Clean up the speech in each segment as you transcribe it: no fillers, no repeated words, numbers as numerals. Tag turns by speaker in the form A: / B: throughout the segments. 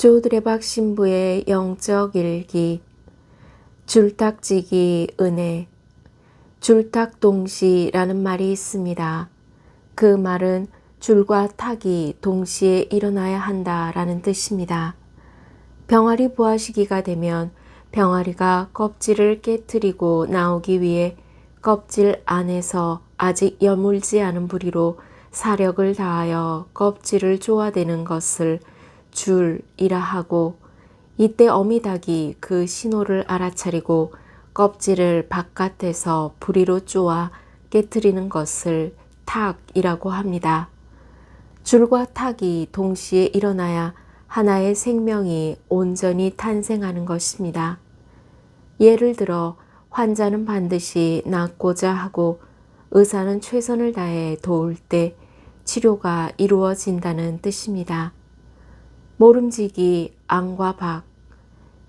A: 조드레박 신부의 영적 일기. 줄탁지기 은혜. 줄탁동시라는 말이 있습니다. 그 말은 줄과 탁이 동시에 일어나야 한다라는 뜻입니다. 병아리 부화 시기가 되면 병아리가 껍질을 깨트리고 나오기 위해 껍질 안에서 아직 여물지 않은 부리로 사력을 다하여 껍질을 쪼아대는 것을 줄이라 하고, 이때 어미닭이 그 신호를 알아차리고 껍질을 바깥에서 부리로 쪼아 깨트리는 것을 탁이라고 합니다. 줄과 탁이 동시에 일어나야 하나의 생명이 온전히 탄생하는 것입니다. 예를 들어 환자는 반드시 낫고자 하고 의사는 최선을 다해 도울 때 치료가 이루어진다는 뜻입니다. 모름지기 앙과 박,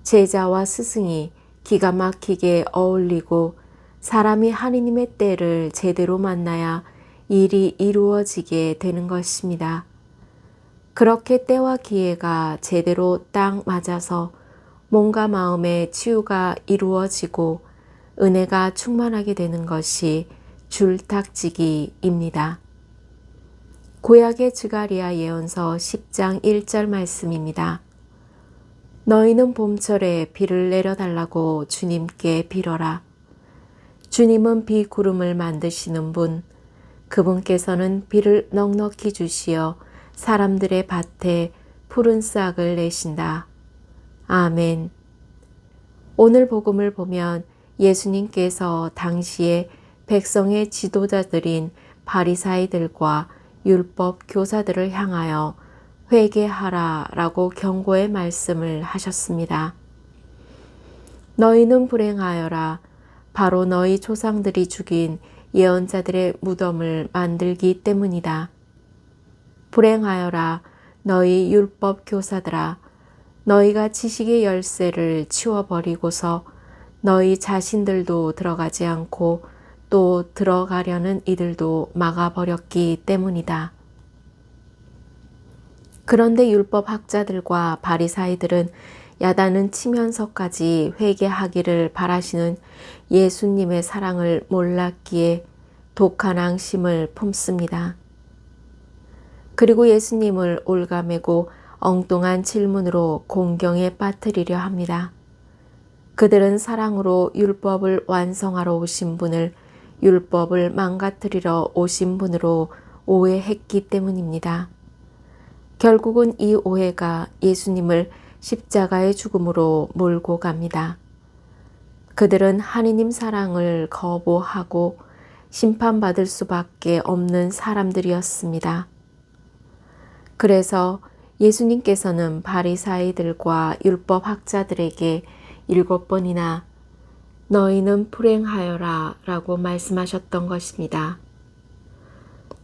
A: 제자와 스승이 기가 막히게 어울리고 사람이 하느님의 때를 제대로 만나야 일이 이루어지게 되는 것입니다. 그렇게 때와 기회가 제대로 딱 맞아서 몸과 마음의 치유가 이루어지고 은혜가 충만하게 되는 것이 줄탁지기입니다. 구약의 드가랴 예언서 10장 1절 말씀입니다. 너희는 봄철에 비를 내려달라고 주님께 빌어라. 주님은 비 구름을 만드시는 분, 그분께서는 비를 넉넉히 주시어 사람들의 밭에 푸른 싹을 내신다. 아멘. 오늘 복음을 보면 예수님께서 당시에 백성의 지도자들인 바리사이들과 율법 교사들을 향하여 회개하라라고 경고의 말씀을 하셨습니다. 너희는 불행하여라. 바로 너희 조상들이 죽인 예언자들의 무덤을 만들기 때문이다. 불행하여라. 너희 율법 교사들아. 너희가 지식의 열쇠를 치워버리고서 너희 자신들도 들어가지 않고 또 들어가려는 이들도 막아버렸기 때문이다. 그런데 율법 학자들과 바리사이들은 야단은 치면서까지 회개하기를 바라시는 예수님의 사랑을 몰랐기에 독한 앙심을 품습니다. 그리고 예수님을 올가매고 엉뚱한 질문으로 공경에 빠뜨리려 합니다. 그들은 사랑으로 율법을 완성하러 오신 분을 율법을 망가뜨리러 오신 분으로 오해했기 때문입니다. 결국은 이 오해가 예수님을 십자가의 죽음으로 몰고 갑니다. 그들은 하느님 사랑을 거부하고 심판받을 수밖에 없는 사람들이었습니다. 그래서 예수님께서는 바리사이들과 율법 학자들에게 7번이나 너희는 불행하여라 라고 말씀하셨던 것입니다.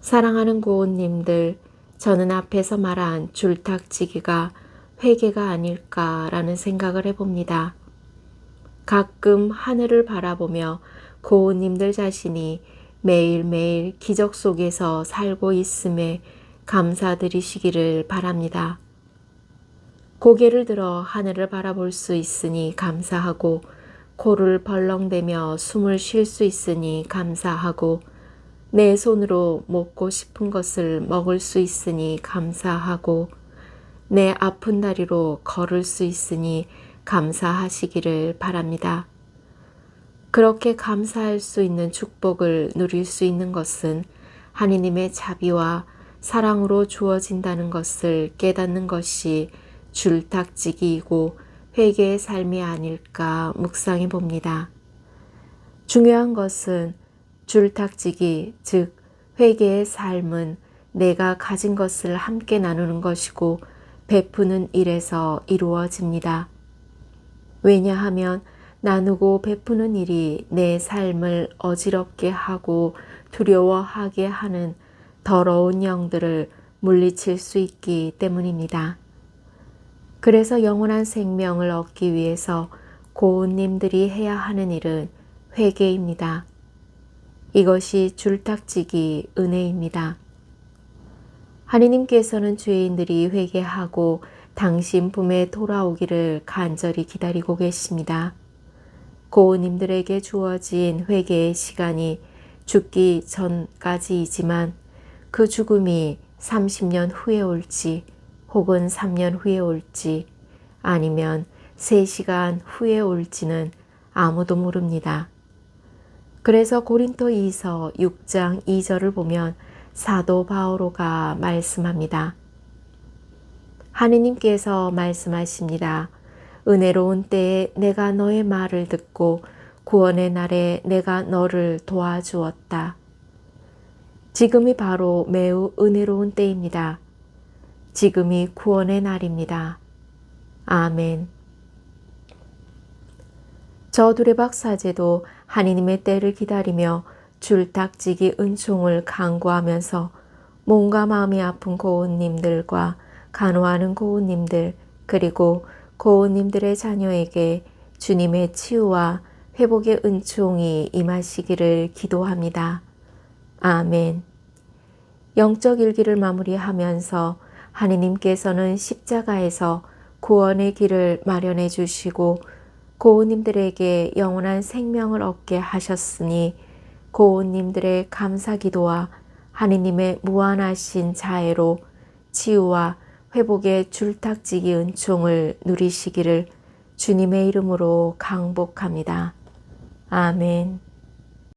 A: 사랑하는 고운님들, 저는 앞에서 말한 줄탁지기가 회개가 아닐까라는 생각을 해봅니다. 가끔 하늘을 바라보며 고운님들 자신이 매일매일 기적 속에서 살고 있음에 감사드리시기를 바랍니다. 고개를 들어 하늘을 바라볼 수 있으니 감사하고 코를 벌렁대며 숨을 쉴 수 있으니 감사하고 내 손으로 먹고 싶은 것을 먹을 수 있으니 감사하고 내 아픈 다리로 걸을 수 있으니 감사하시기를 바랍니다. 그렇게 감사할 수 있는 축복을 누릴 수 있는 것은 하느님의 자비와 사랑으로 주어진다는 것을 깨닫는 것이 줄탁지기이고 회개의 삶이 아닐까 묵상해 봅니다. 중요한 것은 줄탁지기, 즉 회개의 삶은 내가 가진 것을 함께 나누는 것이고 베푸는 일에서 이루어집니다. 왜냐하면 나누고 베푸는 일이 내 삶을 어지럽게 하고 두려워하게 하는 더러운 영들을 물리칠 수 있기 때문입니다. 그래서 영원한 생명을 얻기 위해서 고운님들이 해야 하는 일은 회개입니다. 이것이 줄탁지기 은혜입니다. 하느님께서는 죄인들이 회개하고 당신 품에 돌아오기를 간절히 기다리고 계십니다. 고은님들에게 주어진 회개의 시간이 죽기 전까지이지만 그 죽음이 30년 후에 올지 혹은 3년 후에 올지 아니면 3시간 후에 올지는 아무도 모릅니다. 그래서 고린토이서 6장 2절을 보면 사도 바오로가 말씀합니다. 하느님께서 말씀하십니다. 은혜로운 때에 내가 너의 말을 듣고 구원의 날에 내가 너를 도와주었다. 지금이 바로 매우 은혜로운 때입니다. 지금이 구원의 날입니다. 아멘. 저 두레박 사제도 하느님의 때를 기다리며 줄탁지기 은총을 간구하면서 몸과 마음이 아픈 고은님들과 간호하는 고은님들 그리고 고은님들의 자녀에게 주님의 치유와 회복의 은총이 임하시기를 기도합니다. 아멘. 영적 일기를 마무리하면서 하느님께서는 십자가에서 구원의 길을 마련해 주시고 고은님들에게 영원한 생명을 얻게 하셨으니 고은님들의 감사기도와 하느님의 무한하신 자애로 치유와 회복의 줄탁지기 은총을 누리시기를 주님의 이름으로 강복합니다. 아멘.